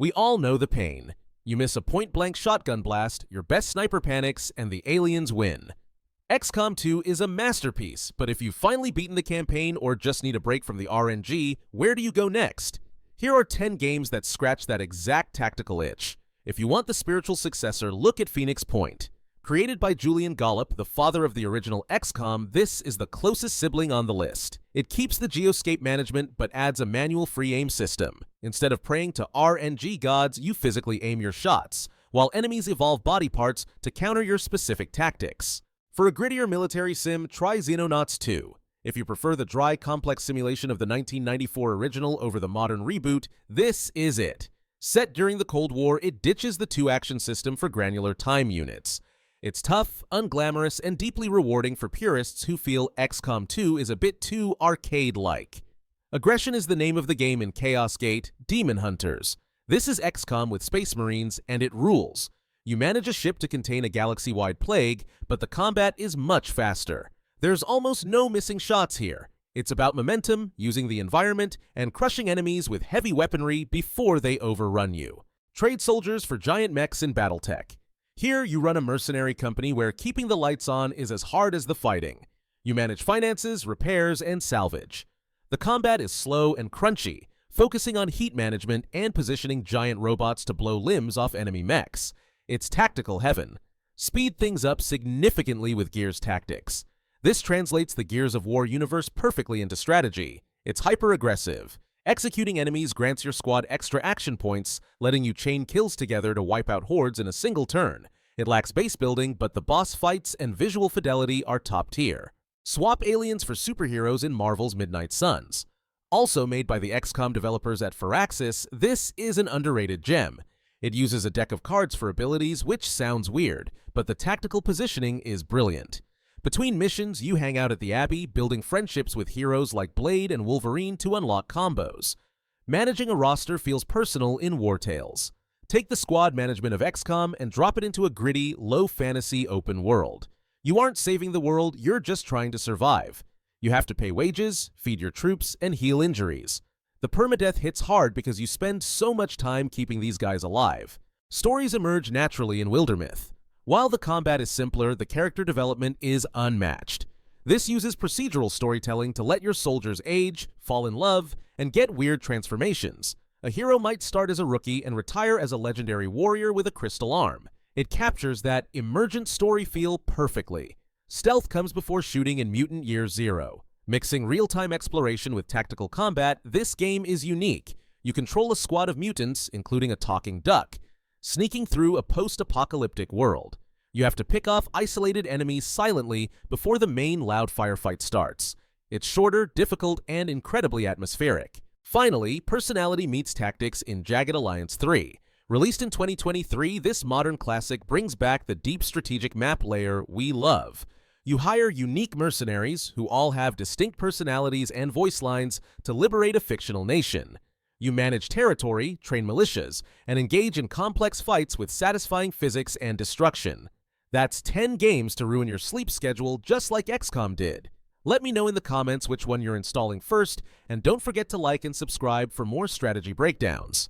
We all know the pain. You miss a point-blank shotgun blast, your best sniper panics, and the aliens win. XCOM 2 is a masterpiece, but if you've finally beaten the campaign or just need a break from the RNG, where do you go next? Here are 10 games that scratch that exact tactical itch. If you want the spiritual successor, look at Phoenix Point. Created by Julian Gollop, the father of the original XCOM, this is the closest sibling on the list. It keeps the geoscape management but adds a manual free aim system. Instead of praying to RNG gods, you physically aim your shots, while enemies evolve body parts to counter your specific tactics. For a grittier military sim, try Xenonauts 2. If you prefer the dry, complex simulation of the 1994 original over the modern reboot, this is it. Set during the Cold War, it ditches the two-action system for granular time units. It's tough, unglamorous, and deeply rewarding for purists who feel XCOM 2 is a bit too arcade-like. Aggression is the name of the game in Chaos Gate, Daemonhunters. This is XCOM with Space Marines, and it rules. You manage a ship to contain a galaxy-wide plague, but the combat is much faster. There's almost no missing shots here. It's about momentum, using the environment, and crushing enemies with heavy weaponry before they overrun you. Trade soldiers for giant mechs in Battletech. Here, you run a mercenary company where keeping the lights on is as hard as the fighting. You manage finances, repairs, and salvage. The combat is slow and crunchy, focusing on heat management and positioning giant robots to blow limbs off enemy mechs. It's tactical heaven. Speed things up significantly with Gears tactics. This translates the Gears of War universe perfectly into strategy. It's hyper-aggressive. Executing enemies grants your squad extra action points, letting you chain kills together to wipe out hordes in a single turn. It lacks base building, but the boss fights and visual fidelity are top tier. Swap aliens for superheroes in Marvel's Midnight Suns. Also made by the XCOM developers at Firaxis, this is an underrated gem. It uses a deck of cards for abilities, which sounds weird, but the tactical positioning is brilliant. Between missions, you hang out at the Abbey, building friendships with heroes like Blade and Wolverine to unlock combos. Managing a roster feels personal in Wartales. Take the squad management of XCOM and drop it into a gritty, low-fantasy open world. You aren't saving the world, you're just trying to survive. You have to pay wages, feed your troops, and heal injuries. The permadeath hits hard because you spend so much time keeping these guys alive. Stories emerge naturally in Wildermyth. While the combat is simpler, the character development is unmatched. This uses procedural storytelling to let your soldiers age, fall in love, and get weird transformations. A hero might start as a rookie and retire as a legendary warrior with a crystal arm. It captures that emergent story feel perfectly. Stealth comes before shooting in Mutant Year Zero. Mixing real-time exploration with tactical combat, this game is unique. You control a squad of mutants, including a talking duck, sneaking through a post-apocalyptic world. You have to pick off isolated enemies silently before the main loud firefight starts. It's shorter, difficult, and incredibly atmospheric. Finally, personality meets tactics in Jagged Alliance 3. Released in 2023, this modern classic brings back the deep strategic map layer we love. You hire unique mercenaries, who all have distinct personalities and voice lines, to liberate a fictional nation. You manage territory, train militias, and engage in complex fights with satisfying physics and destruction. That's 10 games to ruin your sleep schedule just like XCOM did. Let me know in the comments which one you're installing first, and don't forget to like and subscribe for more strategy breakdowns.